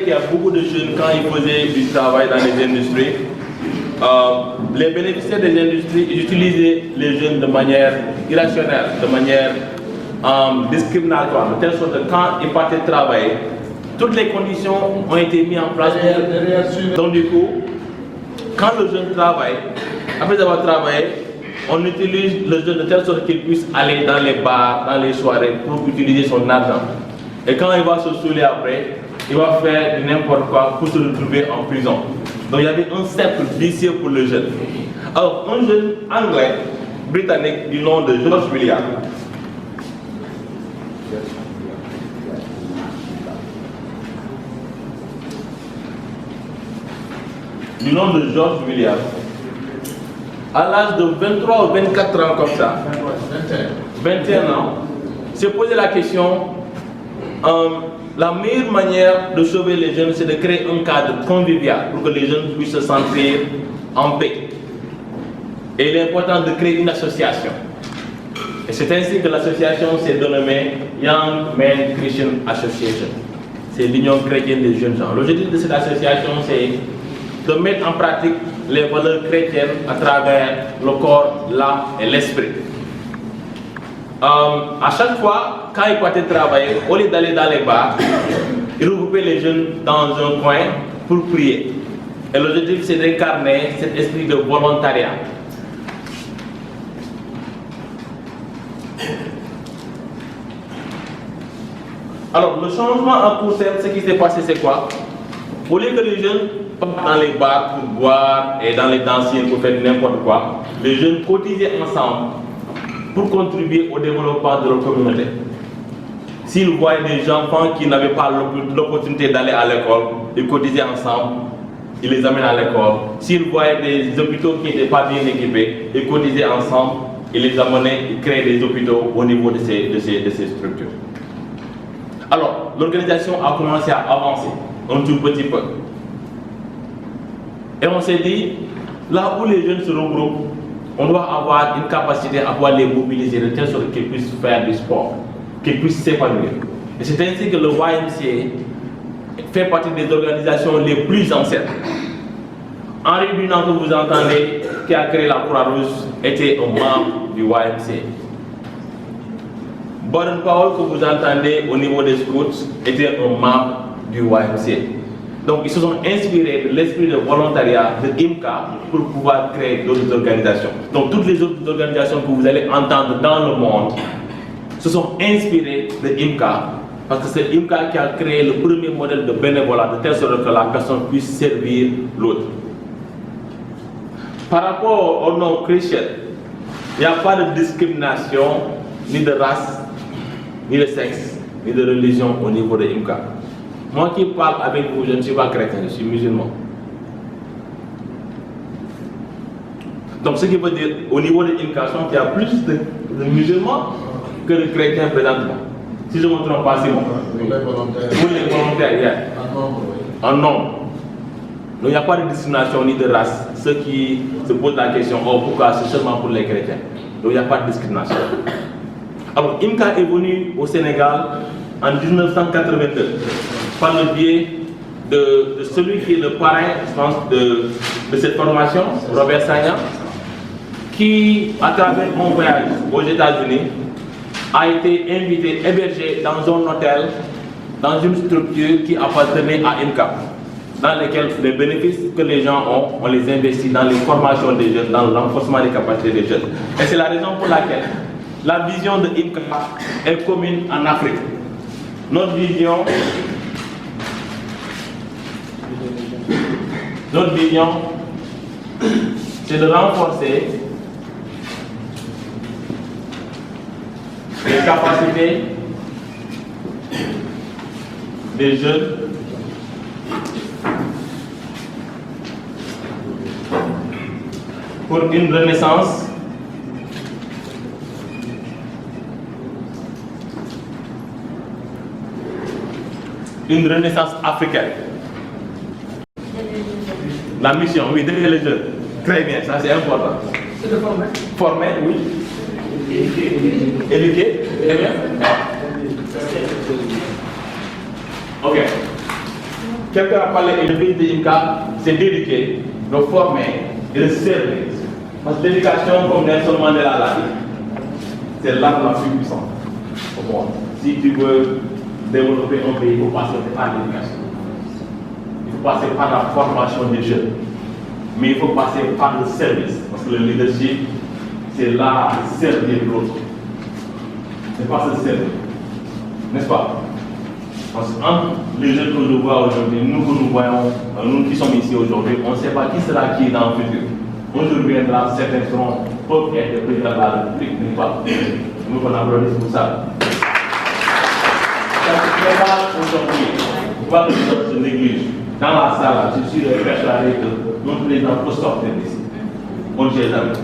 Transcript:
qu'il y a beaucoup de jeunes, quand ils faisaient du travail dans les industries, les bénéficiaires des industries, ils utilisaient les jeunes de manière irrationnelle, de manière discriminatoire, de telle sorte que quand ils partaient travailler, toutes les conditions ont été mises en place. Donc du coup, quand le jeune travaille, après avoir travaillé, on utilise le jeune de telle sorte qu'il puisse aller dans les bars, dans les soirées pour utiliser son argent. Et quand il va se saouler après, il va faire n'importe quoi pour se retrouver en prison. Donc il y avait un cercle vicieux pour le jeune. Alors un jeune anglais, britannique du nom de George Williams, à l'âge de 23 ou 24 ans comme ça, 21 ans, s'est posé la question, la meilleure manière de sauver les jeunes, c'est de créer un cadre convivial pour que les jeunes puissent se sentir en paix. Et il est important de créer une association. Et c'est ainsi que l'association s'est dénommée Young Men Christian Association. C'est l'union chrétienne des jeunes gens. L'objectif de cette association, c'est de mettre en pratique les valeurs chrétiennes à travers le corps, l'âme et l'esprit. À chaque fois, quand ils partaient travailler, au lieu d'aller dans les bars, ils regroupaient les jeunes dans un coin pour prier. Et l'objectif, c'est d'incarner cet esprit de volontariat. Alors, le changement en cours terme, ce qui s'est passé, c'est quoi? Au lieu que les jeunes partent dans les bars pour boire et dans les dansiers pour faire n'importe quoi, les jeunes cotisaient ensemble pour contribuer au développement de leur communauté. S'ils voyaient des enfants qui n'avaient pas l'opportunité d'aller à l'école, ils cotisaient ensemble, ils les amènent à l'école. S'ils voyaient des hôpitaux qui n'étaient pas bien équipés, ils cotisaient ensemble, ils les amenaient, ils créaient des hôpitaux au niveau de ces structures. Alors, l'organisation a commencé à avancer un tout petit peu. Et on s'est dit, là où les jeunes se regroupent, on doit avoir une capacité à pouvoir les mobiliser de telle sorte qu'ils puissent faire du sport, qu'ils puissent s'épanouir. Et c'est ainsi que le YMCA fait partie des organisations les plus anciennes. Henri Dunant, que vous entendez, qui a créé la Croix-Rouge, était un membre du YMCA. Baden Powell, que vous entendez au niveau des scouts, était un membre du YMCA. Donc ils se sont inspirés de l'esprit de volontariat de IMCA pour pouvoir créer d'autres organisations. Donc toutes les autres organisations que vous allez entendre dans le monde se sont inspirées de IMCA, parce que c'est IMCA qui a créé le premier modèle de bénévolat de telle sorte que la personne puisse servir l'autre. Par rapport au nom chrétien, il n'y a pas de discrimination, ni de race, ni de sexe, ni de religion au niveau de IMCA. Moi qui parle avec vous, je ne suis pas chrétien, je suis musulman. Donc ce qui veut dire, au niveau de IMCA, il y a plus de musulmans que de chrétiens présentement. Si je ne me trompe pas, c'est bon. Pour les volontaires. Pour les volontaires, yeah. En nombre. Donc il n'y a pas de discrimination ni de race. Ceux qui se posent la question, oh pourquoi c'est seulement pour les chrétiens? Donc il n'y a pas de discrimination. Alors IMCA est venu au Sénégal en 1982 par le biais de celui qui est le parrain, je pense, de cette formation, Robert Sagna, qui, à travers mon voyage aux États-Unis, a été invité, hébergé dans un hôtel, dans une structure qui appartenait à IMCA, dans laquelle les bénéfices que les gens ont, on les investit dans les formations des jeunes, dans le renforcement des capacités des jeunes. Et c'est la raison pour laquelle la vision de IMCA est commune en Afrique. Notre vision, c'est de renforcer les capacités des jeunes pour une renaissance africaine. La mission, oui, derrière les jeunes. Très bien, ça c'est important. C'est de former. Former, oui. Éduquer, très bien. Ok. Quelqu'un a parlé et le but de IMCA, c'est d'éduquer, de former et de servir. Parce que l'éducation, comme Nelson Mandela l'a dit, c'est l'arme la plus puissante au monde. Si tu veux développer un pays, il faut passer par l'éducation. Il faut passer par la formation des jeunes. Mais il faut passer par le service. Parce que le leadership, c'est l'art de servir l'autre. C'est pas se servir. N'est-ce pas? Parce que entre les jeunes que je vois aujourd'hui, nous que nous voyons, nous qui sommes ici aujourd'hui, on ne sait pas qui sera qui dans le futur. Aujourd'hui, certains seront peuvent être des présidents de la République, n'est-ce pas? Nous qu'on applaudisse pour ça. Ça ne se fait pas aujourd'hui. Il faut pas que les autres se négligent. Dans la salle, je suis persuadé que notre président peut sortir d'ici. Bonne journée.